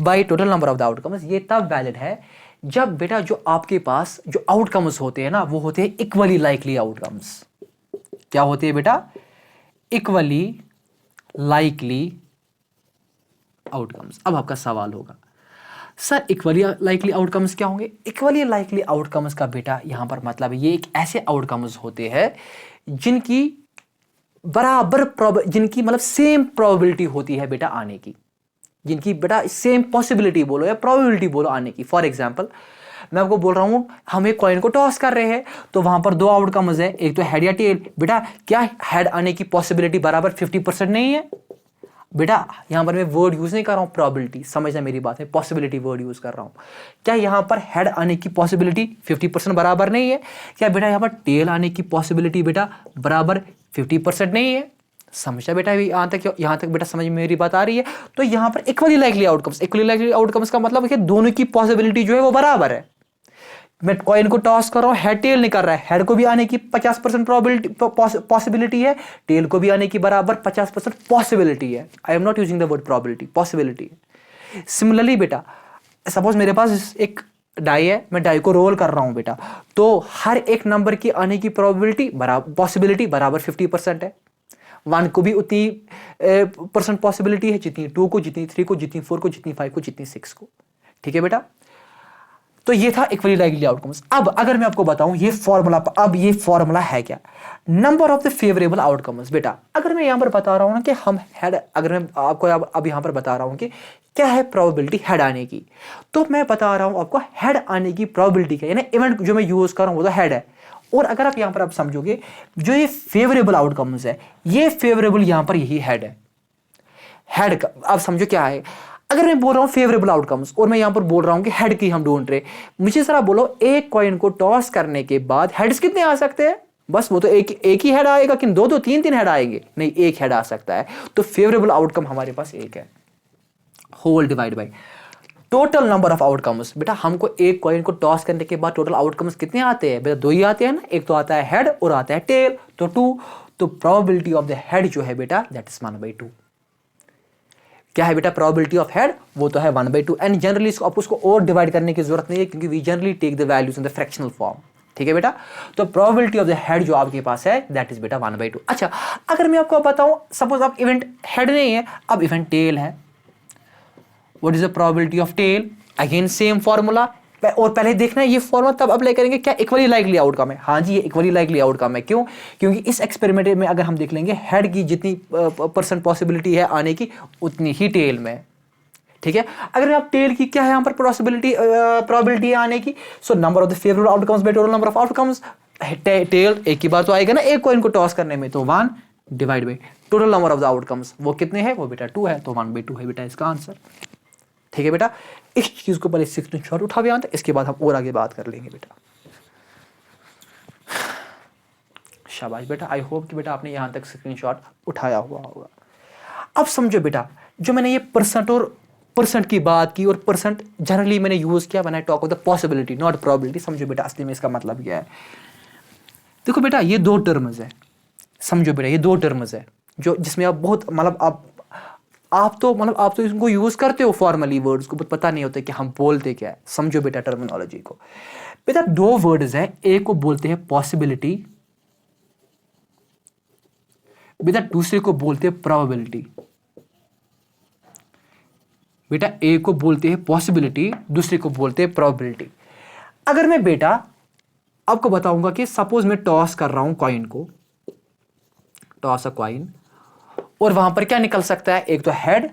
by total number of the outcomes, ये तब वैलिड है जब बेटा जो आपके पास जो आउटकम्स होते हैं ना वो होते हैं इक्वली लाइकली आउटकम्स। क्या होते हैं बेटा, इक्वली लाइकली आउटकम्स। अब आपका सवाल होगा सर इक्वली लाइकली आउटकम्स क्या होंगे। इक्वली लाइकली आउटकम्स का बेटा यहां पर मतलब ये एक ऐसे आउटकम्स होते हैं जिनकी जिनकी मतलब सेम प्रोबेबिलिटी होती है बेटा आने की, जिनकी बेटा सेम पॉसिबिलिटी बोलो या प्रोबेबिलिटी बोलो आने की। फॉर एग्जांपल मैं आपको बोल रहा हूं हम एक कॉइन को टॉस कर रहे हैं, तो वहां पर दो आउटकम्स है, एक तो हेड या टेल। बेटा क्या हेड आने की पॉसिबिलिटी बराबर 50% नहीं है बेटा। यहां पर मैं वर्ड यूज नहीं कर रहा हूं प्रोबेबिलिटी, समझना मेरी बात है, पॉसिबिलिटी वर्ड यूज कर रहा हूं। क्या यहां पर हेड आने की पॉसिबिलिटी 50% बराबर नहीं है? क्या बेटा यहां पर टेल आने की पॉसिबिलिटी बेटा बराबर 50% नहीं है? समझा बेटा यहां तक बेटा समझ में मेरी बात आ रही है। तो यहां पर इक्वली लाइकली आउटकम्स का मतलब है कि दोनों की पॉसिबिलिटी जो है वो बराबर है। मैं कॉइन को टॉस कर रहा हूं, हेड टेल नहीं कर रहा है, हेड को भी आने की 50% पॉसिबिलिटी है, टेल को भी आने की बराबर 50% पॉसिबिलिटी है। I am not using the word probability, possibility है। सिमिलरली बेटा सपोज मेरे पास एक डाई है, मैं डाई को रोल कर रहा हूं बेटा, तो हर एक नंबर की आने की प्रोबेबिलिटी पॉसिबिलिटी बराबर 50% है। 1 को भी उतनी परसेंट पॉसिबिलिटी है जितनी 2 को, जितनी 3 को, जितनी 4 को, जितनी 5 को, जितनी 6 को। ठीक है बेटा, तो ये था इक्वली लाइकली आउटकम्स। अब अगर मैं आपको बताऊं ये फॉर्मूला है क्या, number of the favourable outcomes. बेटा अगर मैं यहां पर बता रहा हूं ना कि हम हेड, अगर मैं आपको अब यहां पर बता रहा हूं कि क्या है प्रोबेबिलिटी हेड आने की, तो मैं बता रहा हूं आपको हेड आने की प्रोबेबिलिटी क्या है, यानी इवेंट जो मैं यूज कर रहा हूं वो तो हेड है। और अगर आप यहां पर आप समझोगे जो ये फेवरेबल आउटकम्स है, ये फेवरेबल यहां पर यही हेड है। हेड का आप समझो क्या है, अगर मैं बोल रहा हूं फेवरेबल आउटकम्स और मैं यहां पर बोल रहा हूं कि हेड की हम ढूंढ रहे, मुझे जरा बोलो एक कॉइन को टॉस करने के बाद हेड्स कितने आ सकते हैं? बस वो तो एक ही हेड आएगा कि दो तीन हेड आएंगे? नहीं, एक हेड आ सकता है। तो फेवरेबल आउटकम हमारे पास एक है, whole divide by total number of outcomes. बेटा हमको एक कॉइन को टॉस करने के बाद टोटल आउटकम्स कितने आते हैं? बेटा 2 ही आते हैं ना, एक तो आता है हेड और आता है टेल, तो 2। तो प्रोबेबिलिटी ऑफ द हेड जो है बेटा दैट इज 1/2। क्या है बेटा प्रोबेबिलिटी ऑफ हेड? वो तो है 1/2। एंड जनरली आपको उसको और डिवाइड करने की जरूरत नहीं है, क्योंकि we generally take the values in the fractional form. ठीक है बेटा, तो प्रोबेबिलिटी ऑफ द हेड जो आपके पास है दैट इज बेटा 1/2। अच्छा, अगर मैं आपको बताऊं सपोज आप इवेंट हेड नहीं है, अब इवेंट टेल है, what is the probability of tail? Again same formula, और पहले देखना है ये फॉर्मूला तब अप्लाई करेंगे क्या इक्वली लाइकली आउटकम है? हाँ जी, ये इक्वली लाइकली आउटकम है। क्यों? क्योंकि इस एक्सपेरिमेंट में अगर हम देख लेंगे हेड की जितनी परसेंट पॉसिबिलिटी है आने की, उतनी ही टेल में। ठीक है, अगर आप टेल की क्या है यहाँ पर प्रोबेबिलिटी आने की, so number of the favourable outcomes by total number of outcomes. Tail एक ही बार तो आएगा ना एक कॉइन को टॉस करने में, तो 1 divide by total number of the outcomes, वो कितने हैं? वो बेटा 2 है, तो 1/2 है बेटा इसका आंसर। ठीक है बेटा, इस चीज को पहले स्क्रीनशॉट उठावे आते, इसके बाद हम और आगे बात कर लेंगे बेटा। शाबाश बेटा, आई होप कि बेटा आपने यहां तक स्क्रीनशॉट उठाया हुआ होगा। अब समझो बेटा, जो मैंने ये परसेंट और परसेंट की बात की, और परसेंट जनरली मैंने यूज किया when I talk of the possibility not probability. समझो बेटा असली में इसका मतलब क्या है। देखो बेटा ये 2 टर्म्स है, समझो बेटा ये 2 टर्म्स है जो जिसमें आप बहुत मतलब आप तो इनको यूज करते हो फॉर्मली वर्ड्स को, पता नहीं होता कि हम बोलते क्या है। समझो बेटा टर्मिनोलॉजी को। बेटा 2 वर्ड्स हैं, एक को बोलते हैं पॉसिबिलिटी, बेटा दूसरे को बोलते हैं प्रोबेबिलिटी। बेटा एक को बोलते हैं पॉसिबिलिटी, दूसरे को बोलते हैं प्रोबेबिलिटी। अगर मैं बेटा आपको बताऊंगा कि सपोज मैं टॉस कर रहा हूं कॉइन को, टॉस अ कॉइन, और वहां पर क्या निकल सकता है? एक तो हेड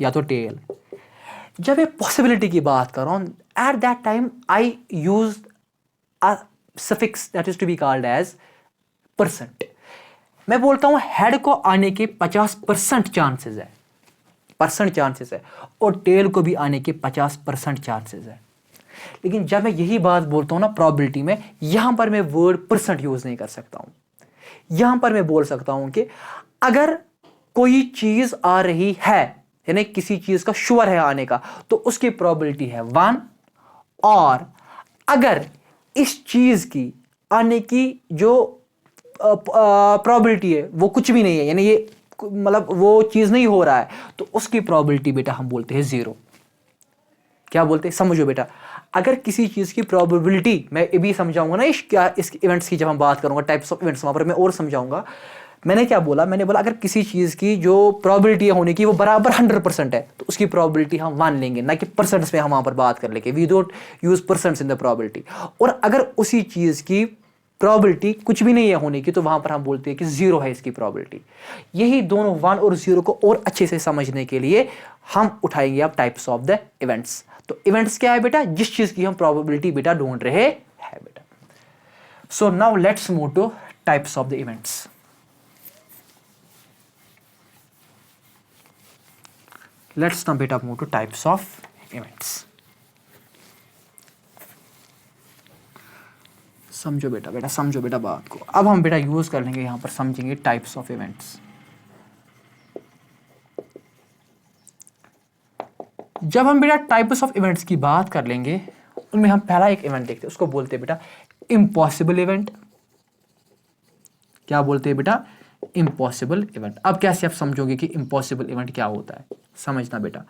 या तो टेल। जब मैं पॉसिबिलिटी की बात कर रहा हूं, at that time I use a suffix that is to be called as percent. मैं बोलता हूं हेड को आने के 50% चांसेस है, परसेंट चांसेस है, और टेल को भी आने के 50% चांसेस है। लेकिन जब मैं यही बात बोलता हूं ना प्रोबेबिलिटी में, यहां पर मैं वर्ड परसेंट यूज नहीं कर सकता हूं। यहां पर मैं बोल सकता हूं कि अगर कोई चीज आ रही है, यानी किसी चीज का श्योर है आने का, तो उसकी प्रोबेबिलिटी है 1। और अगर इस चीज की आने की जो प्रोबेबिलिटी है वो कुछ भी नहीं है, यानी ये मतलब वो चीज नहीं हो रहा है, तो उसकी प्रोबेबिलिटी बेटा हम बोलते हैं 0। क्या बोलते हैं? समझो बेटा, अगर किसी चीज की प्रोबेबिलिटी, मैं ये भी समझाऊंगा ना इस इवेंट्स की, जब हम बात करूंगा टाइप्स ऑफ इवेंट्स, वहां पर मैं और समझाऊंगा। मैंने क्या बोला? मैंने बोला अगर किसी चीज की जो प्रोबेबिलिटी होने की वो बराबर 100% है, तो उसकी प्रोबेबिलिटी हम 1 लेंगे, ना कि परसेंट्स में हम वहां पर बात कर लेंगे। We don't use percents in the probability. और अगर उसी चीज की प्रोबेबिलिटी कुछ भी नहीं है होने की, तो वहां पर हम बोलते हैं कि 0 है इसकी प्रोबेबिलिटी। यही दोनों 1 और 0 को और अच्छे से समझने के लिए हम उठाएंगे अब टाइप्स ऑफ द इवेंट्स। तो इवेंट्स क्या है बेटा? जिस चीज की हम प्रोबेबिलिटी बेटा ढूंढ रहे हैं बेटा। So now let's move to types of the events. Let's now बेटा move to types of events. समझो बेटा समझो बेटा बात को। अब हम बेटा यूज कर लेंगे, यहां पर समझेंगे टाइप्स ऑफ इवेंट्स। जब हम बेटा टाइप्स ऑफ इवेंट्स की बात कर लेंगे, उनमें हम पहला एक इवेंट देखते हैं, उसको बोलते हैं बेटा इम्पॉसिबल इवेंट। क्या बोलते हैं बेटा? Impossible event. अब कैसे आप समझोगे कि इम्पॉसिबल इवेंट क्या होता है? समझना बेटा,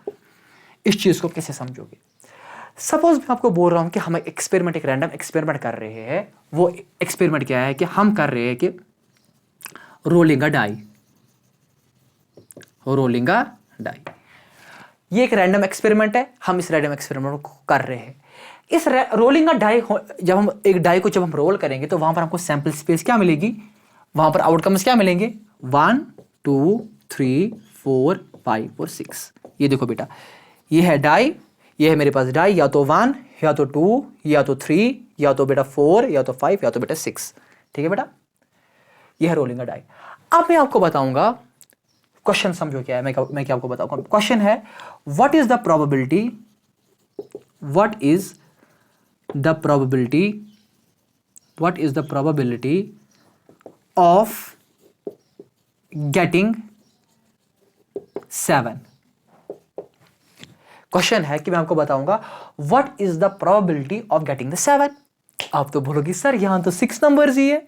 इस चीज को कैसे समझोगे। सपोज मैं आपको बोल रहा हूं कि हम एक रैंडम एक्सपेरिमेंट कर रहे हैं। वो एक्सपेरिमेंट क्या है कि हम कर रहे हैं कि रोलिंग अ डाई। ये एक रैंडम एक्सपेरिमेंट है, हम इस रैंडम एक्सपेरिमेंट को कर रहे हैं। इस रोलिंग अ डाई, जब हम एक डाई को जब हम रोल करेंगे, तो वहां पर हमको सैंपल स्पेस क्या मिलेगी? वहां पर आउटकम्स क्या मिलेंगे? 1 2 3 4 5 और 6। ये देखो बेटा, ये है डाई, ये है मेरे पास डाई, या तो 1 या तो 2 या तो 3 या तो बेटा 4 या तो 5 या तो बेटा 6। ठीक है बेटा, ये है रोलिंग अ डाई। अब मैं आपको बताऊंगा क्वेश्चन, समझो क्या है। मैं क्या आपको बताऊंगा। क्वेश्चन है what is the probability, what is the probability, what is the probability of getting 7। Question है कि मैं आपको बताऊंगा what is the probability of getting the 7। आप तो बोलोगे सर यहां तो 6 नंबर्स ही है,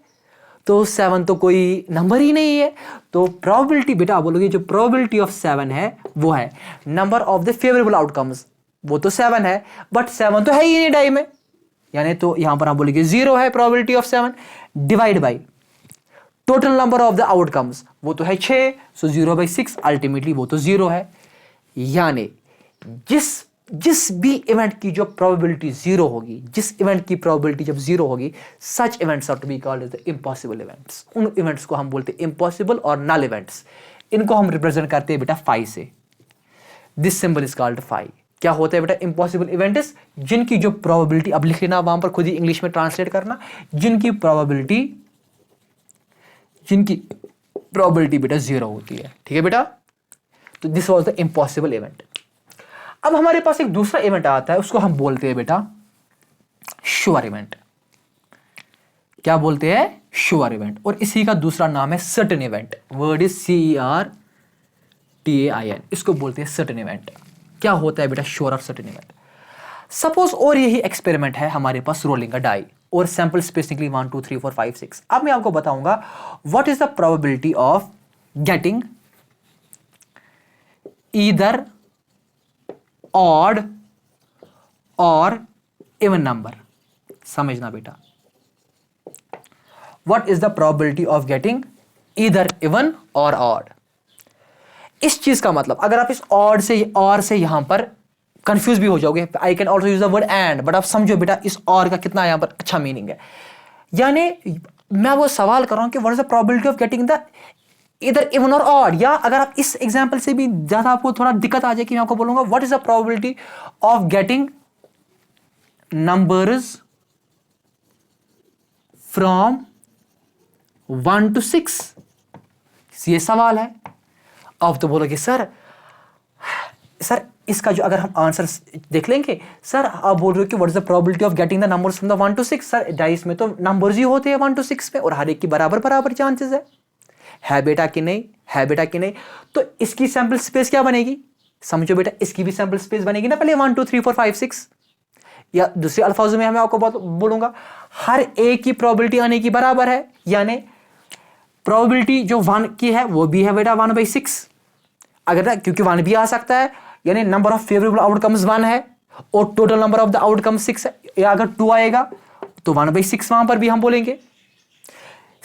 तो 7 तो कोई नंबर ही नहीं है। तो प्रोबेबिलिटी बेटा आप बोलोगे जो प्रोबेबिलिटी ऑफ 7 है वो है number of the favourable outcomes, वो तो 7 है, बट 7 तो है ही नहीं डाई में, यानी तो यहां पर आप बोलेंगे 0 है probability of 7 divide by total number of the outcomes, वो तो है 6, सो 0/6 अल्टीमेटली वो तो 0 है। यानी जिस भी इवेंट की जो प्रोबेबिलिटी 0 होगी, जिस इवेंट की प्रोबेबिलिटी जब 0 होगी, such events are to be called as the impossible events. उन इवेंट्स को हम बोलते हैं इम्पॉसिबल और नल इवेंट्स। इनको हम रिप्रेजेंट करते हैं बेटा फाई से। This symbol is called phi. क्या होता है बेटा इम्पॉसिबल इवेंट्स? जिनकी जो प्रोबेबिलिटी, अब लिख लेना वहां पर खुद ही इंग्लिश में ट्रांसलेट करना, जिनकी प्रोबेबिलिटी बेटा 0 होती है। ठीक है बेटा, तो this was the impossible event. अब हमारे पास एक दूसरा इवेंट आता है, उसको हम बोलते हैं बेटा श्योर इवेंट। क्या बोलते हैं? Sure event. और इसी का दूसरा नाम है certain event. Word is CERTAIN। इसको बोलते हैं सर्टेन इवेंट। क्या होता है बेटा श्योर और सर्टेन इवेंट? सपोज और यही एक्सपेरिमेंट है हमारे पास रोलिंग का डाई और सैंपल स्पेस निकली 1 2 3 4 5 6। अब मैं आपको बताऊंगा what is the probability of getting either odd और इवन नंबर। समझना बेटा, what is the probability of getting either even और ऑड। इस चीज का मतलब, अगर आप इस ऑड से और से यहां पर कंफ्यूज भी हो जाओगे, I can also use the word and, but आप समझो बेटा इस और का कितना यहां पर अच्छा मीनिंग है। यानी मैं वो सवाल कर रहा हूं कि what is the probability of getting the इधर इवन और ऑड, या अगर आप इस एग्जांपल से भी ज्यादा आपको थोड़ा दिक्कत आ जाए कि मैं आपको बोलूंगा what is the probability of getting numbers from 1 to 6। ये सवाल है। अब तो बोलोगे सर इसका जो अगर हम आंसर देख लेंगे, सर आप बोल रहे हो कि what is the probability of getting the numbers from the 1 to 6। Sir dice में तो नंबर्स ही होते हैं 1 to 6 में, और हर एक की बराबर चांसेस है बेटा कि नहीं? है बेटा कि नहीं? तो इसकी सैंपल स्पेस क्या बनेगी? समझो बेटा, इसकी भी सैंपल स्पेस बनेगी ना पहले 1 2 3 4 5 6, या दूसरे अल्फाजों में हमें आपको बोलूंगा हर एक की प्रोबेबिलिटी आने की बराबर है। यानी प्रोबेबिलिटी जो 1 की है वो भी है बेटा 1/6। अगर ना, क्योंकि 1 भी आ सकता है, यानी नंबर ऑफ फेवरेबल आउटकम्स 1 है और total number of the outcome 6 है, या अगर 2 आएगा तो 1/6 वहां पर भी हम बोलेंगे।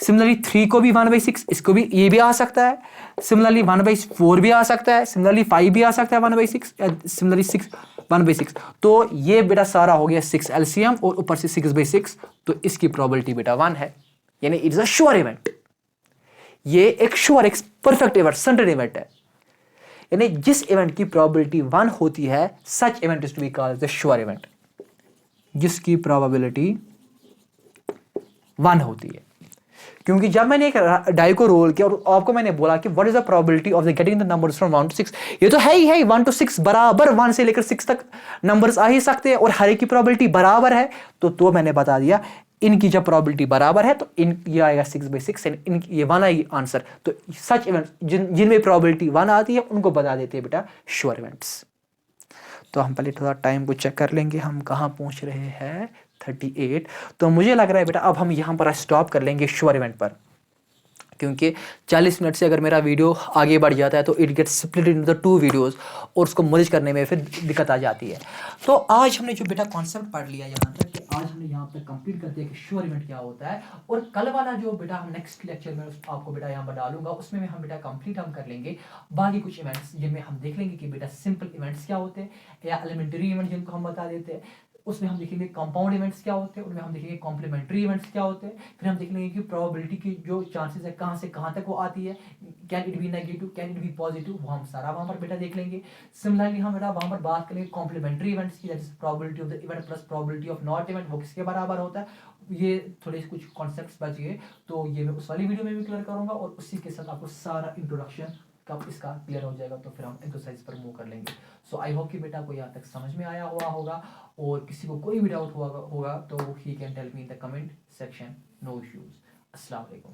सिमिलरली 3 को भी 1/6, इसको भी ये भी आ सकता है। सिमिलरली 1/4 भी आ सकता है, सिमिलरली 5 भी आ सकता है 1/6, सिमिलरली 6 1/6। तो ये बेटा सारा हो गया 6 एलसीएम और ऊपर से 6/6, तो इसकी प्रोबेबिलिटी बेटा 1 है। यानी it is a sure event. ये एक श्योर, एक परफेक्ट इवेंट, सर्टेन इवेंट है। यानी जिस इवेंट की प्रोबेबिलिटी 1 होती है, such event is to be called the sure event. जिसकी प्रोबेबिलिटी 1 होती है, क्योंकि जब मैंने एक डाई को रोल किया और आपको मैंने बोला कि what is the probability of the getting the numbers from 1 to 6, ये तो है ही है 1 to 6 बराबर, 1 से लेकर 6 तक नंबर्स आ ही सकते हैं और हर एक की प्रोबेबिलिटी बराबर है। तो मैंने बता दिया इनकी जब प्रोबेबिलिटी बराबर है तो ये आएगा 6/6 एंड ये 1 आएगी आंसर। तो सच इवेंट जिनमें प्रोबेबिलिटी 1 आती है उनको बता देते हैं बेटा श्योर इवेंट्स। तो हम पहले थोड़ा टाइम को चेक कर लेंगे, हम कहाँ पहुंच रहे हैं 38। तो मुझे लग रहा है बेटा अब हम यहाँ पर स्टॉप कर लेंगे श्योर इवेंट पर, क्योंकि 40 मिनट से अगर मेरा वीडियो आगे बढ़ जाता है तो it gets split into the 2 videos और उसको मर्ज करने में फिर दिक्कत आ जाती है। तो आज हमने जो बेटा कॉन्सेप्ट पढ़ लिया यहाँ तक, कि आज हमने यहाँ तक कंप्लीट कर दिया कि श्योर इवेंट क्या होता है, और कल वाला जो बेटा हम नेक्स्ट लेक्चर में आपको बेटा यहाँ पर डालूंगा उसमें हम बेटा कंप्लीट हम कर लेंगे बाकी कुछ इवेंट्स, जिनमें हम देख लेंगे कि बेटा सिंपल इवेंट्स क्या होते हैं या एलिमेंट्री इवेंट जिनको हम बता देते हैं, उसमें हम देखेंगे कंपाउंड इवेंट्स क्या होते हैं, उनमें हम देखेंगे कॉम्प्लीमेंट्री इवेंट्स क्या होते हैं, फिर हम देख लेंगे कि प्रोबेबिलिटी की जो चांसेस है कहाँ से कहाँ तक वो आती है, can it be negative, can it be positive, वो हम सारा वहाँ पर बेटा देख लेंगे। सिमिलरली हम बेटा वहाँ पर बात करेंगे कॉम्प्लीमेंट्री इवेंट्स की, that is probability of the event plus probability of not event, वो किसके बराबर होता है। ये थोड़े कुछ कॉन्सेप्ट्स बच गए, तो ये मैं उस वाली वीडियो में भी क्लियर करूंगा और उसी के साथ आपको सारा इंट्रोडक्शन कब इसका क्लियर हो जाएगा तो फिर हम एक्सरसाइज पर मूव कर लेंगे। सो आई होप कि बेटा को यहाँ तक समझ में आया हुआ होगा, और किसी को कोई भी डाउट होगा तो ही can tell me in the comment section. No issues. अस्सलाम वालेकुम।